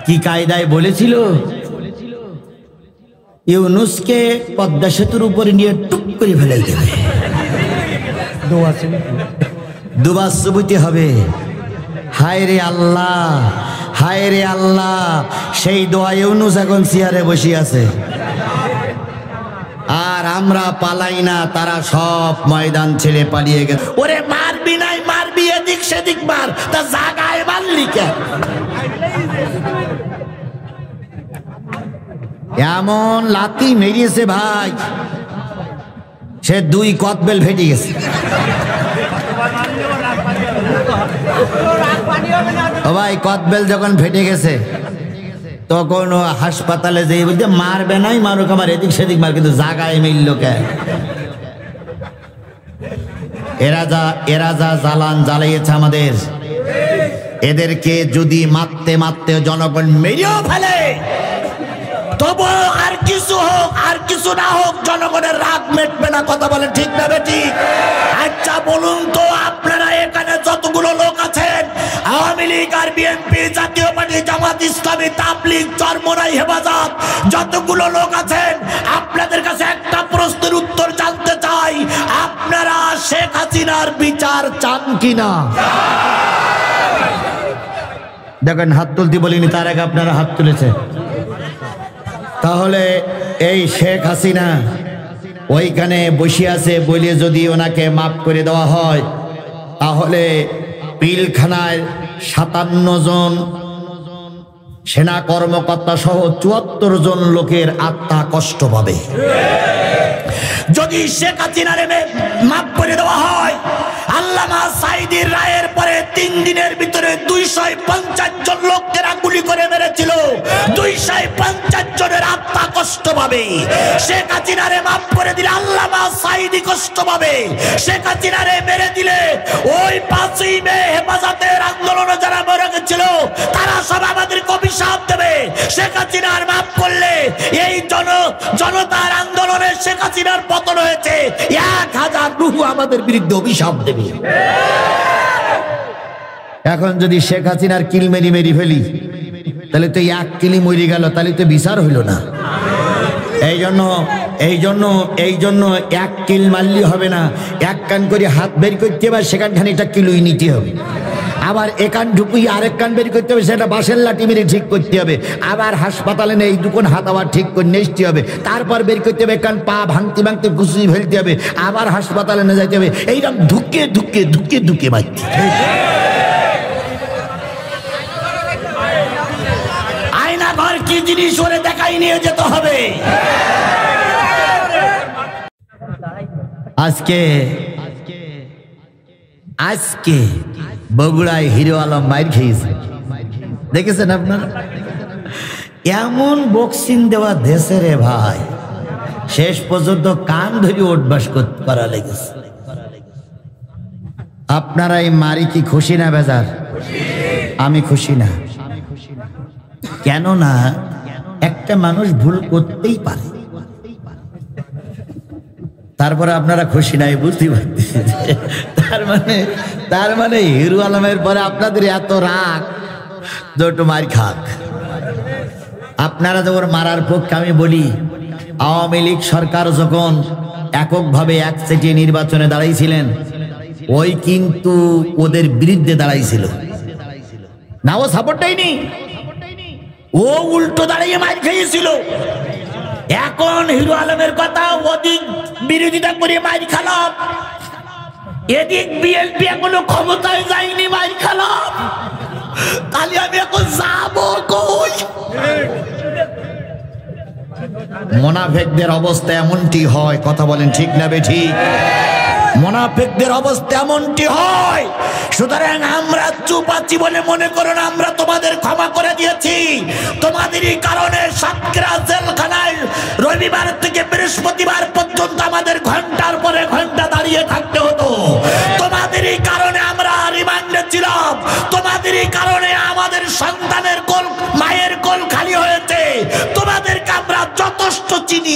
কি কায়দায় বলেছিল ইউনুসকে পদ্মা সেতুর উপরে নিয়ে টুক করে ফেলে দেবে, দুবার চুবুতে হবে। হায় রে আল্লাহ, হায় রে আল্লাহ, সেই দোয়া ইউনুস এখন চেয়ারে বসে আছে। আর আমরা পালাই না, তারা সব ময়দান ছেড়ে পালিয়ে গেছে। ওরে মারবি নাই, মারবি এদিক সেদিক মার, তা জাগায় মারলি কেন? এমন লাথি মেরিয়েছে ভাই, সে 2 কদবেল ফেটে গেছে। ও ভাই, কদবেল যখন ফেটে গেছে তখন ও হাসপাতালে যেয়ে বলছে মারবে নাই, মারুক আমার এদিক সেদিক মার, কিন্তু জাগায় মিলল কেন? এরা যা জ্বালান জ্বালিয়েছে আমাদের, এদেরকে যদি মারতে মারতে জনগণ মেরেও ফেলে, তবু আর কিছু হোক আর কিছু না হোক, জনগণের রাগ মেটবে না। কথা বলে ঠিক না বেঠিক? আচ্ছা বলুন তো, আপনারা এখানে যতগুলো লোক আছেন, আওয়ামী লীগ আর বিএনপি, জাতীয় পার্টি, জামাত ইসলামী, তাবলীগ, চরমোনাই, হেফাজত, যতগুলো লোক আছেন, আপনাদের কাছে একটা প্রশ্নের উত্তর জানতে চাই, আপনারা শেখ হাসিনার বিচার চান কিনা? দেখেন, হাত তুলতে বলিনি, তার আগে আপনারা হাত তুলেছে। তাহলে এই শেখ হাসিনা ওইখানে বসে আছে বলে যদি ওনাকে মাফ করে দেওয়া হয়, তাহলে পিলখানায় 57 জন সেনা কর্মকর্তা সহ 74 জন লোকের আত্মা কষ্ট পাবে। যদি শেখ হাসিনার মাফ করে দেওয়া হয়, আল্লামা সাঈদীর রায়ের পরে 3 দিনের ভিতরে 250 জন লোককে গুলি করে মেরেছিল, 250 জনের আত্মা কষ্ট পাবে। শেখ হাসিনারে মাফ করে দিলে আল্লামা সাঈদী কষ্ট পাবে। শেখ হাসিনারে মেরে দিলে ওই 5ই মে হেফাজতের আন্দোলনে যারা মরে গেছিল তারা সব আমাদেরকে অভিশাপ দেবে। শেখ হাসিনার মাফ করলে এই জনতার আন্দোলনে শেখ হাসিনার পতন হয়েছে, 1000 রূহ আমাদের বিরুদ্ধে অভিশাপ দেবে। এখন যদি শেখ হাসিনার কিল মেরি ফেলি, তাহলে তো 1 কিলি মরে গেল, তাহলে তো বিচার হইল না। এই জন্য 1 কিল মারলি হবে না, 1 কান করে হাত বের করতে হবে, সেখান খানিকটা কিলোই নিতে হবে। আবার একান ঢুকুই আরেক কান বের করতে হবে, সেটা বাঁশের লাঠি মেরে ঠিক করতে হবে। আবার হাসপাতালে এই 2 কোণ হাত আবার ঠিক করে নিয়ে আসতে হবে, তারপর বের করতে হবে, কান পা ভাঙতে ঘুষিয়ে ফেলতে হবে, আবার হাসপাতালে নিয়ে যেতে হবে। এইরকম ধুকে মারতে। আয়না ঘর কি জিনিস ওরে দেখাই নিয়ে যেতে হবে। আজকে বগুড়ায় হিরো আলম মাইর খেয়েছে, দেখেছেন আপনারা? এমন বক্সিং দেওয়া দেশে রে ভাই, শেষ পর্যন্ত কান ধরে অভ্যাস করা লেগেছে। আপনারা এই মারি কি খুশি না বেজার? আমি খুশি না। কেননা একটা মানুষ ভুল করতেই পারে, তারপরে আপনারা খুশি নাই, বুঝতে পারতেছি। তার মানে হিরো আলমের পরে আপনাদের এত রাগ, দুটো মার খাক। আপনারা যখন মারার পক্ষে, আমি বলি আওয়ামী লীগ সরকার যখন এককভাবে একচেটিয়া নির্বাচনে দাঁড়াইছিলেন, ওই কিন্তু ওদের বিরুদ্ধে দাঁড়াইছিল না, ও সাপোর্ট দেয়নি, ও উল্টো দাঁড়িয়ে মার খেয়েছিল। এখন হিরো আলমের কথা, ওদিক বিরোধিতা করে মার খালাম, এদিক বিএনপি এখনো ক্ষমতায় যায়নি, মার খালাম। তাহলে আমি এখন যাবো কই? মুনাফিকদের অবস্থা এমনটি হয়, কথা বলেন ঠিক না বেঠিক? মুনাফিকদের অবস্থা এমনটি হয়। সুতরাং আমরা চুপ আছি বলে মনে করো না আমরা তোমাদের ক্ষমা করে দিয়েছি। তোমাদেরই কারণে সাতক্ষীরা জেলখানায় রবিবার থেকে বৃহস্পতিবার পর্যন্ত আমাদের ঘন্টার পরে ঘন্টা দাঁড়িয়ে থাকতে হতো। তোমাদেরই কারণে আমরা রিমান্ডে ছিলাম। তোমাদেরই কারণে আমাদের সন্তানের কোল, মায়ের কোল খালি হয়েছে। তোমাদেরকে আমরা যথেষ্ট চিনি।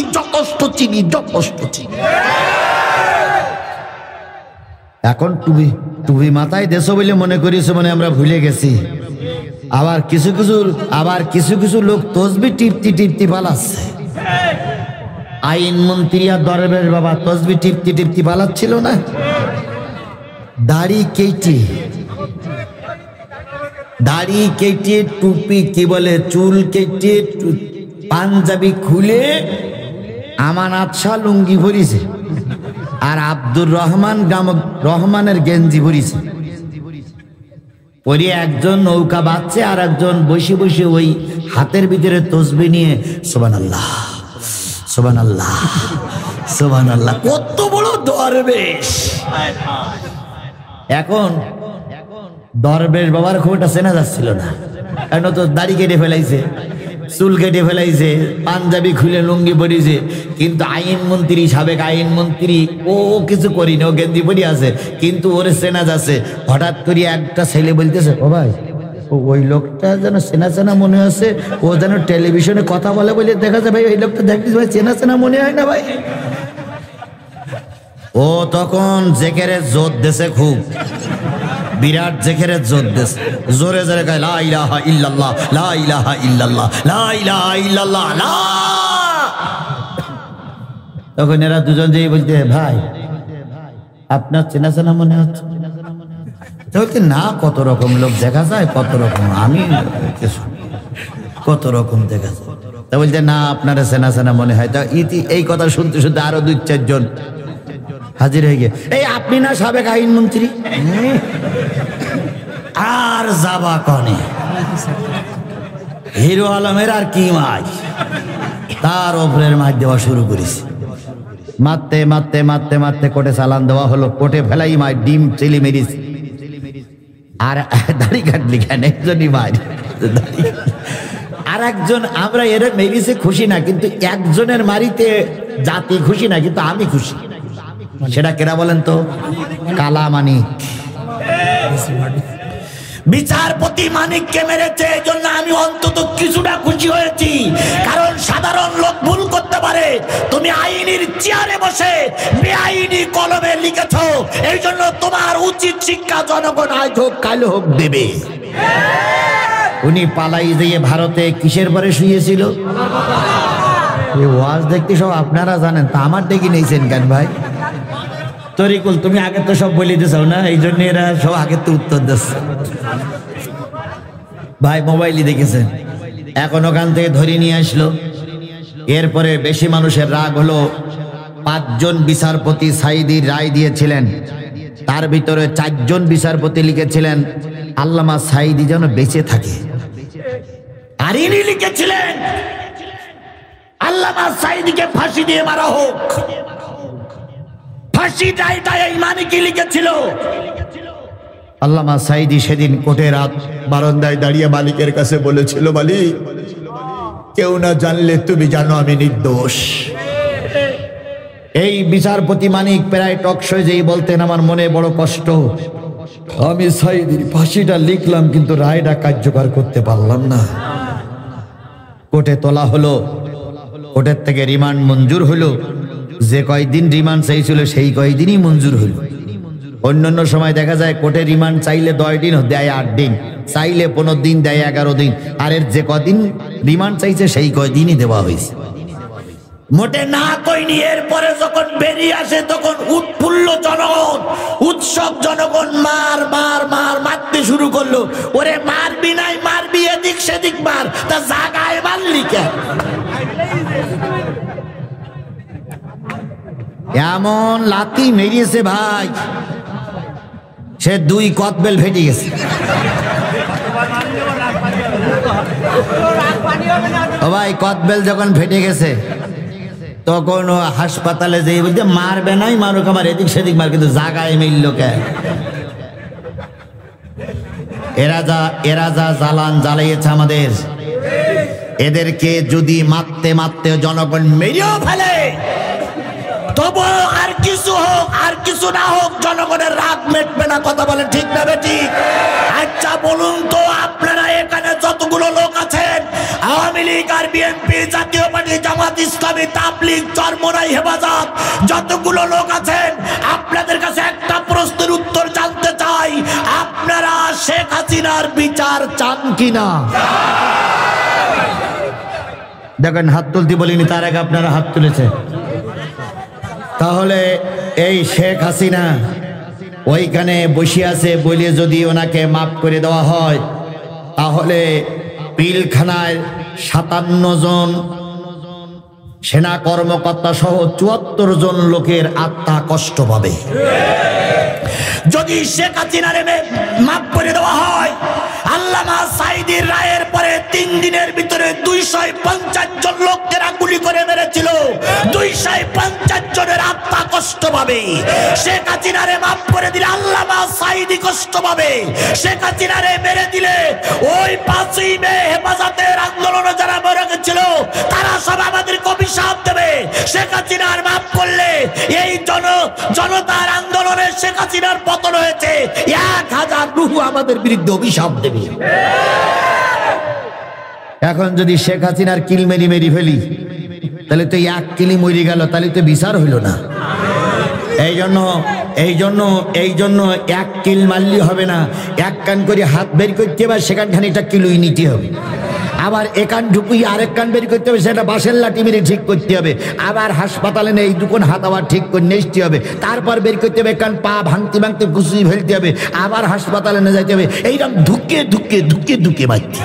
এখন টুপি টুপি মাথায় দেশো বলে মনে করিস, মানে আমরা ভুলে গেছি। আবার কিছু কিছু লোক তসবি টিপতি টিপতি পালাচ্ছে। আইনমন্ত্রী আর দরবেশ বাবা তসবি টিপতি টিপতি পালাচ্ছিল না। দাড়ি কেটে টুপি কি বলে চুল কেটে পাঞ্জাবি খুলে আমানত শাহ লুঙ্গি ভরিছে, আর আব্দুর রহমানের গেঞ্জি ভরিছে। পরে একজন নৌকা বাঁচছে, আর একজন বসে বসে ওই হাতের ভিতরে তসবি নিয়ে সুবহানাল্লাহ সুবহানাল্লাহ সুবহানাল্লাহ। কত বড় দরবেশ! এখন দরবেশ বাবার খুব একটা চেনা যাচ্ছিল না, কেন তো দাড়ি কেটে ফেলাইছে, চুল কেটে ফেলাইছে, পাঞ্জাবি খুলে লুঙ্গি পরিছে। কিন্তু আইনমন্ত্রী, সাবেক আইনমন্ত্রী, ও কিছু করিনি, ও গেঞ্জি পরি আছে, কিন্তু ওরে চেনা যাচ্ছে। হঠাৎ করে একটা ছেলে বলতেছে, ও ভাই ওই লোকটা যেন চেনা চেনা মনে হচ্ছে, ও যেন টেলিভিশনে কথা বলে বলে দেখা যায়, ভাই ওই লোকটা দেখছিস ভাই, চেনা চেনা মনে হয় না ভাই? ও তখন জেকেরের জোর দেশে, খুব বিরাট জেকেরের জোর দেশ, জোরে জোরে গায় লা ইলাহা ইল্লাল্লাহ লা ইলাহা ইল্লাল্লাহ লা ইলাহা ইল্লাল্লাহ লা। তখন এরা দুজন যেই বলতে, ভাই আপনার চেনা চেনা মনে হচ্ছে। বলতে না, কত রকম লোক দেখা যায়, কত রকম, আমি কত রকম দেখা যায়। তা বলতে না, আপনারা চেনা চেনা মনে হয়। তা এই কথা শুনতে শুনতে আরো 2-4 জন হাজির হয়ে গিয়ে, এই আপনি না সাবেক আইনমন্ত্রী? আর যাবা কনে হিরো আলমের আর কি মাছ, তার ওপরের মাছ দেওয়া শুরু করেছে। মারতে মারতে মারতে মারতে কোর্টে চালান দেওয়া হলো। কোর্টে ফেলাই মাছ ডিম চেলি মেরিস। আর দাড়ি কাটলি কেন? একজনই মার, আর একজন, আমরা এর মেরিসে খুশি না, কিন্তু একজনের মারিতে জাতি খুশি না, কিন্তু আমি খুশি। সেটা কেরা বলেন তো? কালা মানিক। বিচারপতি মানিককে মেরেছে, এই জন্য আমি অন্তত কিছুটা খুশি হয়েছি, কারণ সাধারণ লোক ভুল করতে পারে। তুমি আইনের চেয়ারে বসে বেআইনি কলমে লিখেছো, এই জন্য তোমার উচিত শিক্ষা জনগণ আজ হোক কাল হোক দেবে। উনি পালাই দিয়ে ভারতে কিসের পরে শুয়েছিল? ওয়াজ দেখতে সব আপনারা জানেন, তা আমার ডেকে নিয়েছেন কেন ভাই? তরিকুল, তুমি আগে তো সব বলে দিয়েছো না, এই জন্য এরা সব আগে তো উত্তর দিচ্ছে। ভাই মোবাইলই দেখেছেন, এখন ওখান থেকে ধরে নিয়ে আসলো। এরপরে বেশি মানুষের রাগ হলো। 5 জন বিচারপতি সাঈদীর রায় দিয়েছিলেন, তার ভিতরে 4 জন বিচারপতি লিখেছিলেন আল্লামা সাঈদী যেন বেঁচে থাকে। আর ইনি লিখেছিলেন আল্লামা সাঈদীকে ফাঁসি দিয়ে মারা হোক। ফাঁসিটা এই মানিকই লিখেছিল। আল্লামা সাঈদী সেদিন কোর্টের বারান্দায় দাঁড়িয়ে মালিকের কাছে বলেছিল, মালিক কেউ না জানলে তুমি জানো আমি নির্দোষ। এই বিচারপতি মানিক প্রায় টকশোয় যেই বলতেন, আমার মনে বড় কষ্ট, আমি সাঈদীর ফাঁসিটা লিখলাম কিন্তু রায়টা কার্যকর করতে পারলাম না। কোর্টে তোলা হলো, কোর্টের থেকে রিমান্ড মঞ্জুর হলো। যে কয়দিন রিমান্ড চাইছিল সেই কয়দিনই মঞ্জুর হলো। অন্যান্য সময় দেখা যায় কোর্টে রিমান্ড চাইলে 10 দিন দেয়, 8 দিন চাইলে 15 দিন দেয়, 11 দিন। আর এর যে কদিন রিমান্ড চাইছে সেই কয়দিনই দেওয়া হয়েছে। মোটে না কইনি। এরপরে যখন বেরিয়ে আসে তখন উৎফুল্ল জনগণ, উৎসব জনগণ মার মার মার মারতে শুরু করলো। ওরে মারবি নাই, মারবি এদিক সেদিক মার, তা জাগায় মারলি কেন? এমন লাথি মেরিয়েছে ভাই, সে 2 কদবেল ফেটে গেছে। ও ভাই, কদবেল যখন ফেটে গেছে তখন ও হাসপাতালে যেয়ে বলছে মারবে নাই, মারুক আমার এদিক সেদিক মার, কিন্তু জাগায় মিলল কে? এরা যা জ্বালান জ্বালিয়েছে আমাদের, এদেরকে যদি মারতে মারতে জনগণ মেরেও ফেলে, তবু আর কিছু হোক আর কিছু না হোক জনগণের রাগ মেটবে না। কথা বলে ঠিক না বেঠিক? আচ্ছা বলুন তো, আপনারা এখানে যতগুলো লোক আছেন, আওয়ামী লীগ আর বিএনপি, জাতীয় পার্টি, জামাত ইসলামী, তাবলীগ, চরমোনাই, হেফাজত, যতগুলো লোক আছেন, আপনাদের কাছে একটা প্রশ্নের উত্তর জানতে চাই, আপনারা শেখ হাসিনার বিচার চান কিনা? দেখেন হাত তুলতে বলিনি, তার আগে আপনারা হাত তুলেছে। তাহলে এই শেখ হাসিনা ওইখানে বসে আছে বলে যদি ওনাকে মাফ করে দেওয়া হয়, তাহলে পিলখানায় 57 জন সেনা কর্মকর্তা সহ 74 জন লোকের আত্মা কষ্ট পাবে। যদি শেখ হাসিনার মাফ করে দেওয়া হয়, আল্লামা সাঈদীর রায়ের পরে 3 দিনের ভিতরে 250 জন লোককে গুলি করে মেরেছিল, 250 জনের আত্মা কষ্ট পাবে। শেখ হাসিনারে মাফ করে দিলে আল্লামা সাঈদী কষ্ট পাবে। শেখ হাসিনারে মেরে দিলে ওই 5ই মে হেফাজতের আন্দোলনে যারা মরে গেছিল তারা সব আমাদেরকে অভিশাপ দেবে। শেখ হাসিনার মাফ করলে এই জনতার আন্দোলনে শেখ হাসিনার পতন হয়েছে, 1000 রূহ আমাদের বিরুদ্ধে অভিশাপ দেবে। এখন যদি শেখ হাসিনার কিল মেরি ফেলি, তাহলে তো 1 কিলি মরে গেল, তাহলে তো বিচার হইল না। এই জন্য 1 কিল মারলি হবে না, 1 কান করে হাত বের করতে হবে, সেখান খানিকটা কিলুই নিতে হবে। আবার একান ঢুকুই আরেক কান বের করতে হবে, সেটা বাঁশের লাঠি মেরে ঠিক করতে হবে। আবার হাসপাতালে এই 2 হাত আবার ঠিক করে নিয়ে আসতে হবে। তারপর বের করতে হবে, কান পা ভাঙতে ঘুষিয়ে ফেলতে হবে, আবার হাসপাতালে নিয়ে যেতে হবে। এইরকম ধুকে মারতে।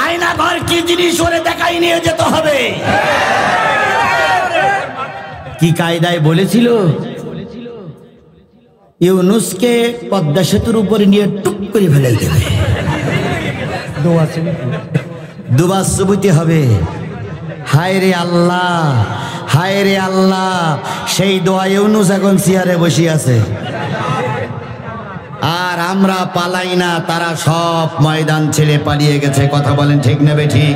আয়না ঘর কি জিনিস ওরে দেখাই নিয়ে যেতে হবে। কি কায়দায় বলেছিল, ইউনূসকে পদ্মা সেতুর উপরে নিয়ে টুক করে ফেলে দেবে, দুবার চুবুতে হবে। হায় রে আল্লাহ, সেই দোয়া ইউনূস এখন চেয়ারে বসে আছে। আর আমরা পালাই না, তারা সব ময়দান ছেড়ে পালিয়ে গেছে। কথা বলেন ঠিক নেবে ঠিক?